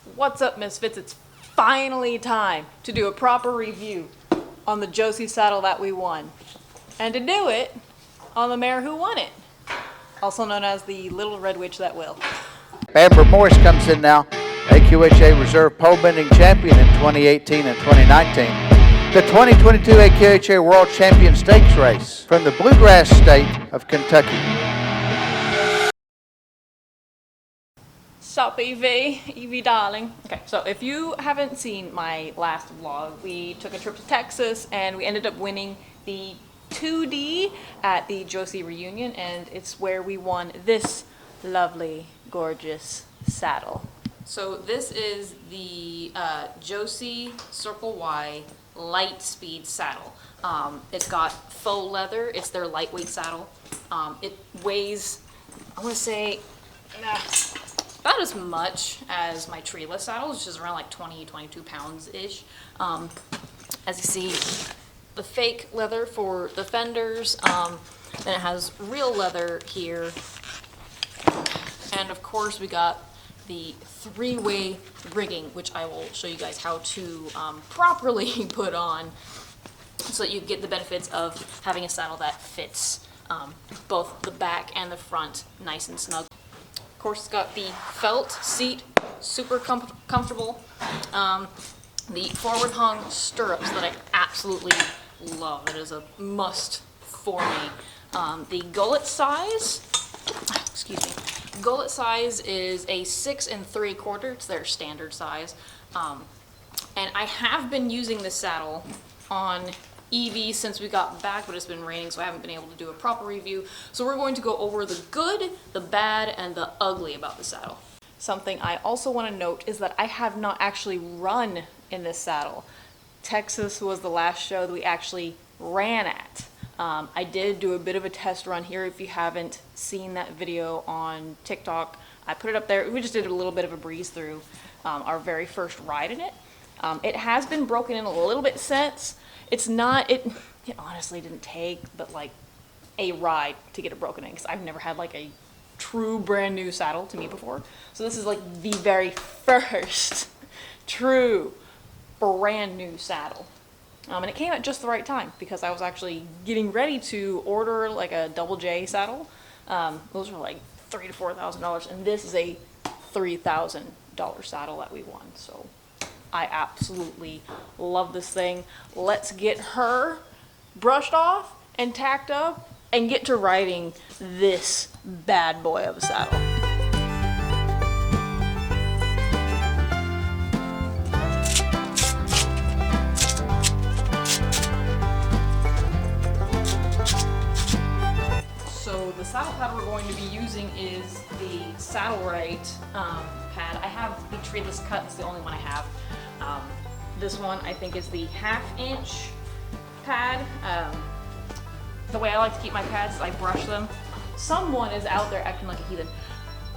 What's up, Misfits? It's finally time to do a proper review on the Josie saddle that we won. And to do it on the mare who won it, also known as the Little Red Witch That Will. Amber Morris comes in now, AQHA Reserve Pole Bending Champion in 2018 and 2019. The 2022 AQHA World Champion Stakes Race from the Bluegrass State of Kentucky. Sup, Evie darling. Okay, so if you haven't seen my last vlog, we took a trip to Texas and we ended up winning the 2D at the Josie reunion, and it's where we won this lovely, gorgeous saddle. So this is the Josie Circle Y Light Speed saddle. It's got faux leather. It's their lightweight saddle. It weighs, I want to say, about as much as my treeless saddle, which is around like 22 pounds-ish. As you see, the fake leather for the fenders, then it has real leather here. And of course we got the three-way rigging, which I will show you guys how to properly put on so that you get the benefits of having a saddle that fits both the back and the front nice and snug. Of course, it's got the felt seat, super comfortable. The forward hung stirrups that I absolutely love. That is a must for me. The gullet size, gullet size is a 6 3/4. It's their standard size. And I have been using this saddle on Evie since we got back, but it's been raining, so I haven't been able to do a proper review. So we're going to go over the good, the bad, and the ugly about the saddle. Something I also want to note is that I have not actually run in this saddle. Texas was the last show that we actually ran at. I did do a bit of a test run here. If you haven't seen that video on TikTok, I put it up there. We just did a little bit of a breeze through our very first ride in it. It has been broken in a little bit since. It's not, it honestly didn't take but like a ride to get it broken in, because I've never had like a true brand new saddle to me before. So this is like the very first true brand new saddle. And it came at just the right time, because I was actually getting ready to order like a double J saddle. Those were like $3,000 to $4,000, and this is a $3,000 saddle that we won. So I absolutely love this thing. Let's get her brushed off and tacked up and get to riding this bad boy of a saddle. So the saddle pad we're going to be using is the Saddleright pad. I have the treeless cut, it's the only one I have. This one I think is the 1/2 inch pad. The way I like to keep my pads is I brush them. Someone is out there acting like a heathen.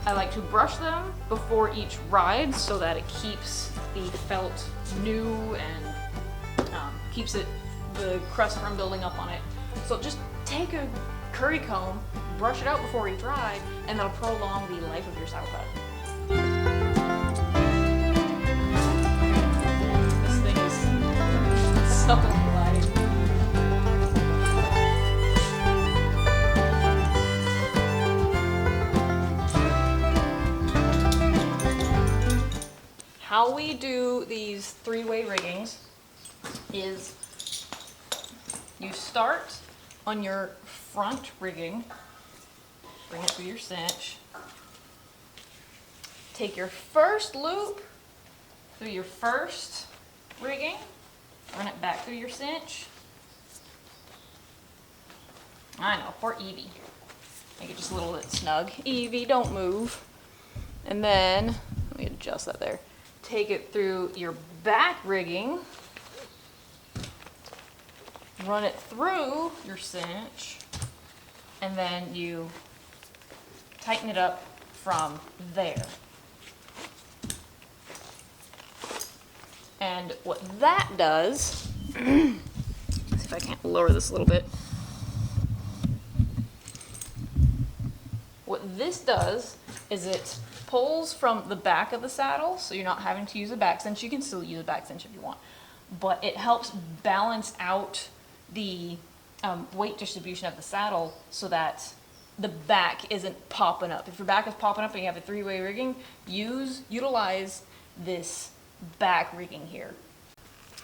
I like to brush them before each ride so that it keeps the felt new and keeps the crust from building up on it. So just take a curry comb, brush it out before each ride, and that'll prolong the life of your saddle pad. So light. How we do these three-way riggings is you start on your front rigging, bring it through your cinch, take your first loop through your first rigging, run it back through your cinch. I know, poor Evie. Make it just a little bit snug. Evie, don't move. And then, let me adjust that there. Take it through your back rigging. Run it through your cinch. And then you tighten it up from there. And what that does, let's see if I can't lower this a little bit. What this does is it pulls from the back of the saddle, so you're not having to use a back cinch. You can still use a back cinch if you want, but it helps balance out the weight distribution of the saddle so that the back isn't popping up. If your back is popping up and you have a three-way rigging, utilize this back rigging here.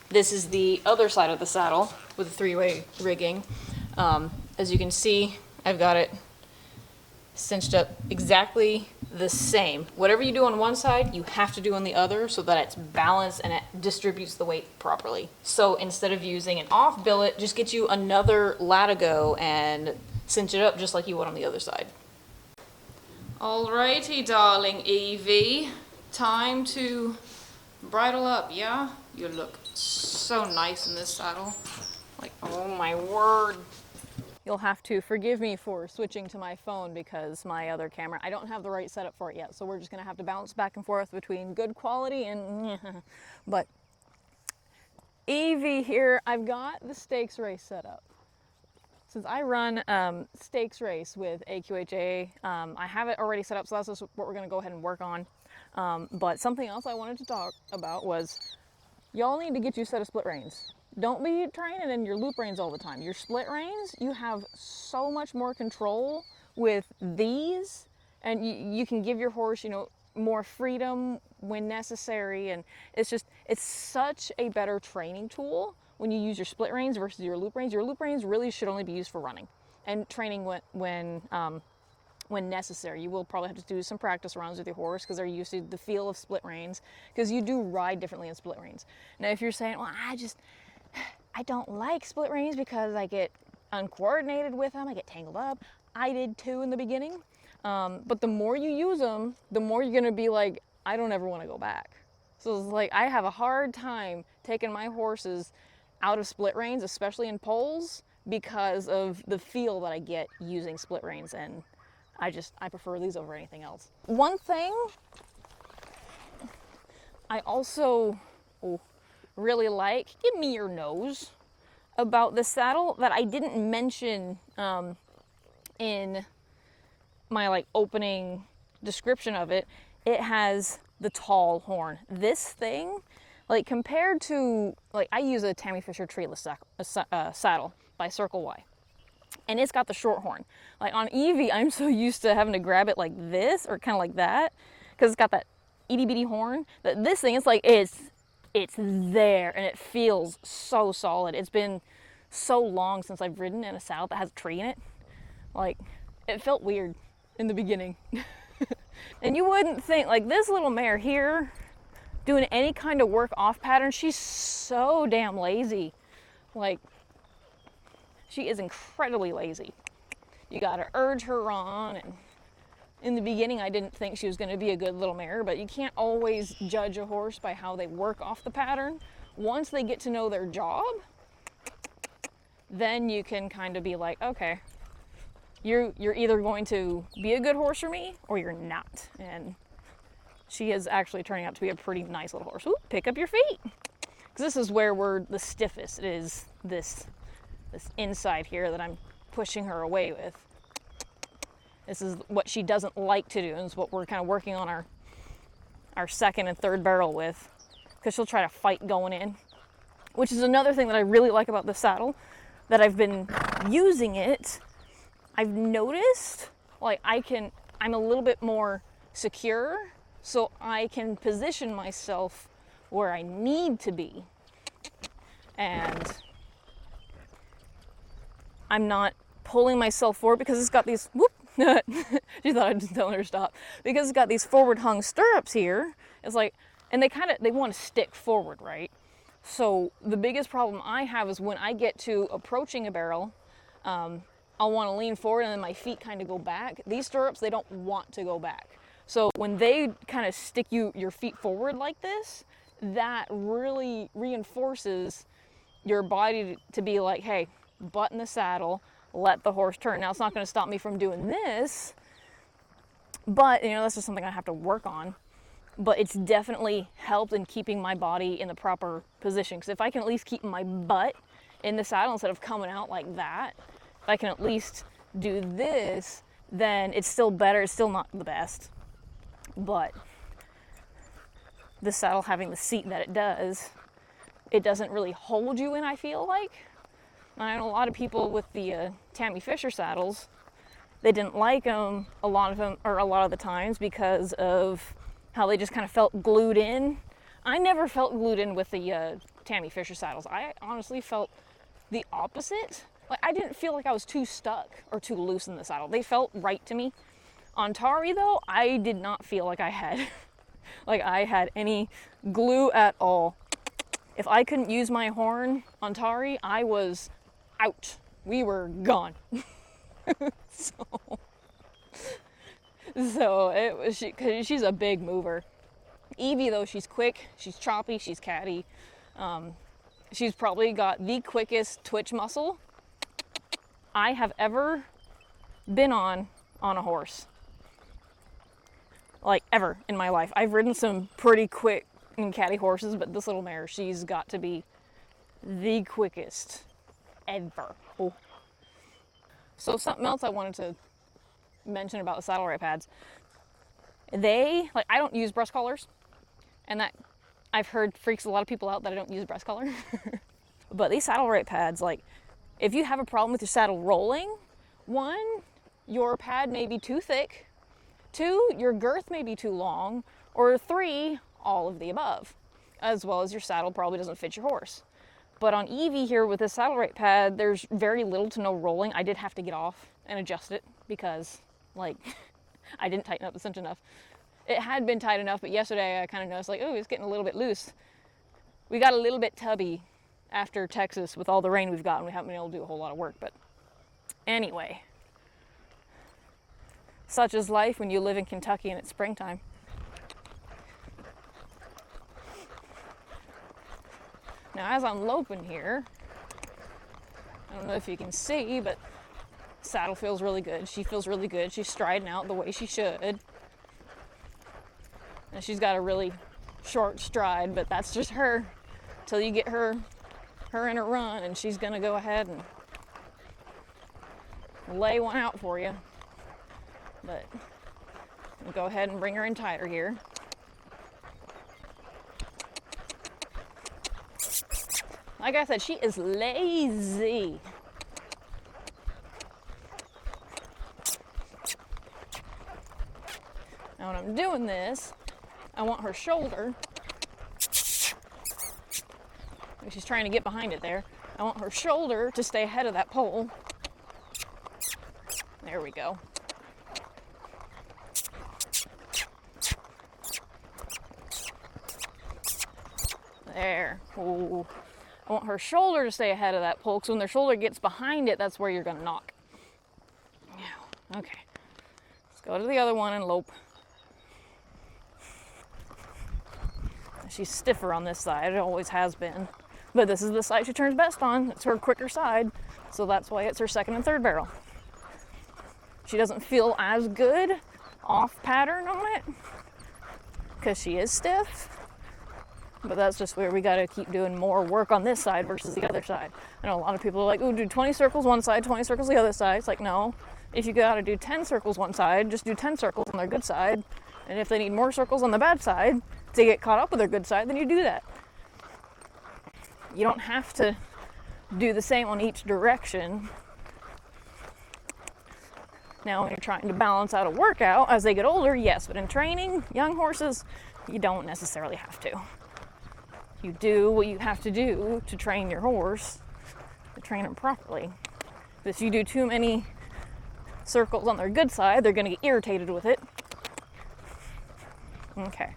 This is the other side of the saddle with a three-way rigging. As you can see, I've got it cinched up exactly the same. Whatever you do on one side, you have to do on the other so that it's balanced and it distributes the weight properly. So instead of using an off billet, just get you another latigo and cinch it up just like you would on the other side. Alrighty, darling Evie. Time to bridle up, yeah? You look so nice in this saddle. Like, oh my word. You'll have to forgive me for switching to my phone because my other camera, I don't have the right setup for it yet, so we're just gonna have to bounce back and forth between good quality and but Evie here, I've got the stakes race set up. Since I run stakes race with AQHA, I have it already set up, so that's just what we're gonna go ahead and work on. But something else I wanted to talk about was y'all need to get you a set of split reins. Don't be training in your loop reins all the time. Your split reins, you have so much more control with these, and you can give your horse, you know, more freedom when necessary, and it's such a better training tool when you use your split reins versus your loop reins. Your loop reins really should only be used for running and training when necessary. You will probably have to do some practice runs with your horse because they're used to the feel of split reins, because you do ride differently in split reins. Now, if you're saying, well, I don't like split reins because I get uncoordinated with them, I get tangled up. I did too in the beginning. But the more you use them, the more you're gonna be like, I don't ever wanna go back. So it's like, I have a hard time taking my horses out of split reins, especially in poles, because of the feel that I get using split reins, and I prefer these over anything else. One thing I also really like, give me your nose, about the saddle that I didn't mention in my opening description of it. It has the tall horn. This thing, compared to, I use a Tammy Fisher treeless saddle by Circle Y, and it's got the short horn. On Evie, I'm so used to having to grab it like this, or kind of like that, because it's got that itty bitty horn, that this thing, it's there, and it feels so solid. It's been so long since I've ridden in a saddle that has a tree in it. It felt weird in the beginning. And you wouldn't think, this little mare here, doing any kind of work off pattern, she's so damn lazy. She is incredibly lazy. You gotta urge her on, and in the beginning, I didn't think she was going to be a good little mare, but you can't always judge a horse by how they work off the pattern. Once they get to know their job, then you can kind of be like, okay, you're either going to be a good horse for me, or you're not. And she is actually turning out to be a pretty nice little horse. Ooh, pick up your feet. Because this is where we're the stiffest. It is this inside here that I'm pushing her away with. This is what she doesn't like to do, and it's what we're kind of working on our second and third barrel with, because she'll try to fight going in, which is another thing that I really like about the saddle, that I've been using it. I've noticed, I'm a little bit more secure, so I can position myself where I need to be, and I'm not pulling myself forward because it's got these, whoop, she thought I was telling her to stop. Because it's got these forward hung stirrups here. It's and they want to stick forward, right? So the biggest problem I have is when I get to approaching a barrel, I'll want to lean forward and then my feet kind of go back. These stirrups, they don't want to go back. So when they kind of stick your feet forward like this, that really reinforces your body to be like, hey, butt in the saddle, let the horse turn. Now, it's not going to stop me from doing this, but that's just something I have to work on. But it's definitely helped in keeping my body in the proper position, because if I can at least keep my butt in the saddle instead of coming out like that, if I can at least do this, then it's still better. It's still not the best, but the saddle having the seat that it does, it doesn't really hold you in, I feel like. And I know a lot of people with the Tammy Fisher saddles, they didn't like them a lot of the times because of how they just kind of felt glued in. I never felt glued in with the Tammy Fisher saddles. I honestly felt the opposite. Like, I didn't feel like I was too stuck or too loose in the saddle. They felt right to me. On Tari though, I did not feel like I had any glue at all. If I couldn't use my horn on Tari, I was out. We were gone. So it was, cause she's a big mover. Evie though, she's quick, she's choppy, she's catty. She's probably got the quickest twitch muscle I have ever been on a horse. Like, ever in my life. I've ridden some pretty quick and catty horses, but this little mare, she's got to be the quickest ever. Oh. So something else I wanted to mention about the saddle right pads. I don't use breast collars, and that I've heard freaks a lot of people out that I don't use a breast collar. But these saddle right pads, like, if you have a problem with your saddle rolling, 1, your pad may be too thick, 2, your girth may be too long, or 3, all of the above, as well as your saddle probably doesn't fit your horse. But on Evie here with this saddle right pad, there's very little to no rolling. I did have to get off and adjust it because, like, I didn't tighten up the cinch enough. It had been tight enough, but yesterday I kind of noticed, like, oh, it's getting a little bit loose. We got a little bit tubby after Texas with all the rain we've gotten. We haven't been able to do a whole lot of work, but anyway. Such is life when you live in Kentucky and it's springtime. Now, as I'm loping here, I don't know if you can see, but saddle feels really good. She feels really good. She's striding out the way she should. And she's got a really short stride, but that's just her. Till you get her in a run, and she's gonna go ahead and lay one out for you. But we'll go ahead and bring her in tighter here. Like I said, she is lazy. Now when I'm doing this, I want her shoulder, she's trying to get behind it there. I want her shoulder to stay ahead of that pole. There we go. There. Ooh. I want her shoulder to stay ahead of that pole, because when their shoulder gets behind it, that's where you're going to knock. Okay. Let's go to the other one and lope. She's stiffer on this side. It always has been. But this is the side she turns best on. It's her quicker side, so that's why it's her second and third barrel. She doesn't feel as good off pattern on it because she is stiff. But that's just where we got to keep doing more work on this side versus the other side. I know a lot of people are like, oh, do 20 circles one side, 20 circles the other side. It's like, no. If you got to do 10 circles one side, just do 10 circles on their good side. And if they need more circles on the bad side to get caught up with their good side, then you do that. You don't have to do the same on each direction. Now, when you're trying to balance out a workout as they get older, yes, but in training, young horses, you don't necessarily have to. You do what you have to do to train your horse, to train them properly. But if you do too many circles on their good side, they're going to get irritated with it. Okay.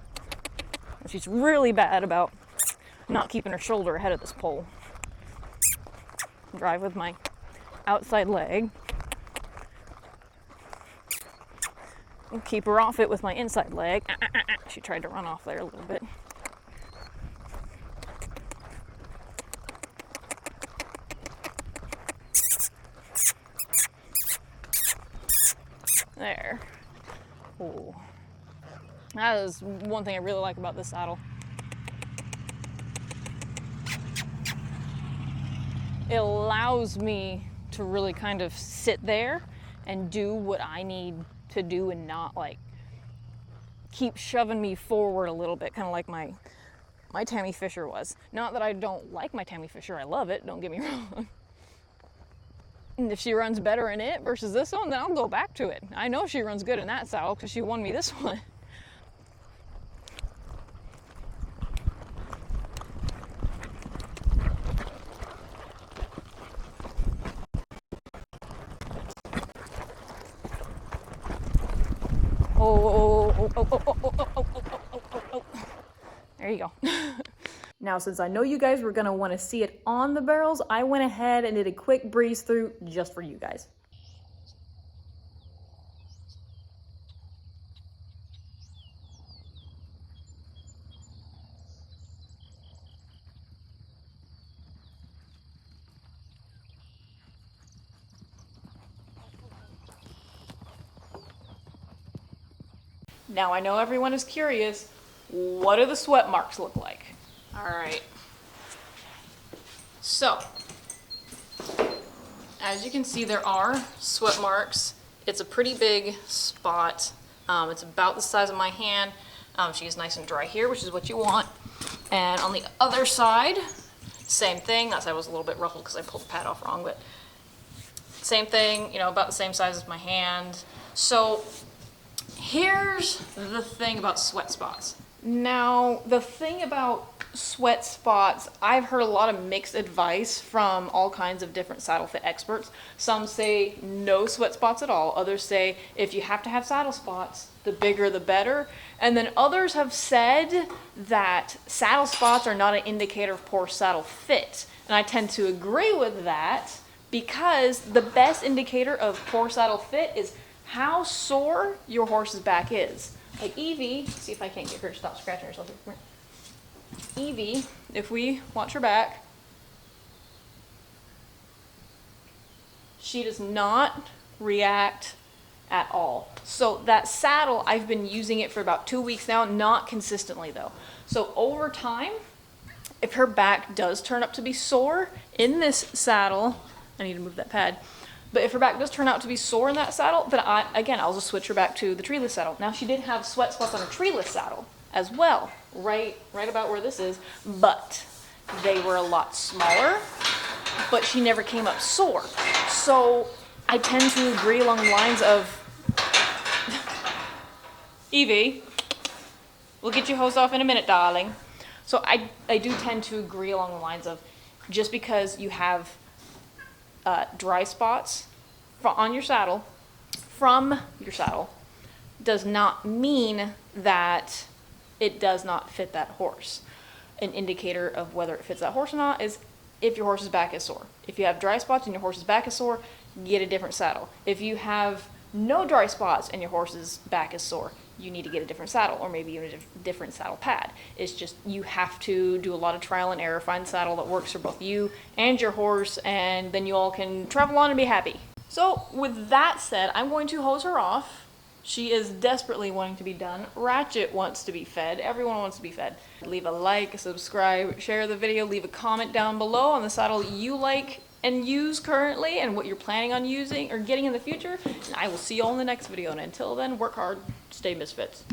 And she's really bad about not keeping her shoulder ahead of this pole. Drive with my outside leg. And keep her off it with my inside leg. She tried to run off there a little bit. There. Ooh. That is one thing I really like about this saddle. It allows me to really kind of sit there and do what I need to do and not like keep shoving me forward a little bit, kind of like my Tammy Fisher was. Not that I don't like my Tammy Fisher, I love it, don't get me wrong. And if she runs better in it versus this one, then I'll go back to it. I know she runs good in that saddle because she won me this one. Oh. There you go. Now, since I know you guys were gonna wanna see it on the barrels, I went ahead and did a quick breeze through just for you guys. Now, I know everyone is curious, what do the sweat marks look like? All right. So, as you can see, there are sweat marks. It's a pretty big spot. It's about the size of my hand. She is nice and dry here, which is what you want. And on the other side, same thing. That side was a little bit ruffled because I pulled the pad off wrong, but same thing, you know, about the same size as my hand. So here's the thing about sweat spots. Now, the thing about sweat spots, I've heard a lot of mixed advice from all kinds of different saddle fit experts. Some say no sweat spots at all. Others say if you have to have saddle spots, the bigger the better. And then others have said that saddle spots are not an indicator of poor saddle fit. And I tend to agree with that because the best indicator of poor saddle fit is how sore your horse's back is. Like Evie, see if I can't get her to stop scratching herself. Evie, if we watch her back, she does not react at all. So that saddle, I've been using it for about 2 weeks now, not consistently though. So over time, if her back does turn up to be sore in this saddle, I need to move that pad. But if her back does turn out to be sore in that saddle, then I'll just switch her back to the treeless saddle. Now she did have sweat spots on a treeless saddle as well, right about where this is, but they were a lot smaller, but she never came up sore. So I tend to agree along the lines of, Evie, we'll get you hosed off in a minute, darling. So I do tend to agree along the lines of just because you have dry spots on your saddle, from your saddle, does not mean that it does not fit that horse. An indicator of whether it fits that horse or not is if your horse's back is sore. If you have dry spots and your horse's back is sore, get a different saddle. If you have no dry spots and your horse's back is sore, you need to get a different saddle, or maybe even a different saddle pad. It's just, you have to do a lot of trial and error, find a saddle that works for both you and your horse, and then you all can travel on and be happy. So with that said, I'm going to hose her off. She is desperately wanting to be done. Ratchet wants to be fed. Everyone wants to be fed. Leave a like, subscribe, share the video, leave a comment down below on the saddle you like and use currently and what you're planning on using or getting in the future. And I will see you all in the next video. And until then, work hard, stay misfits.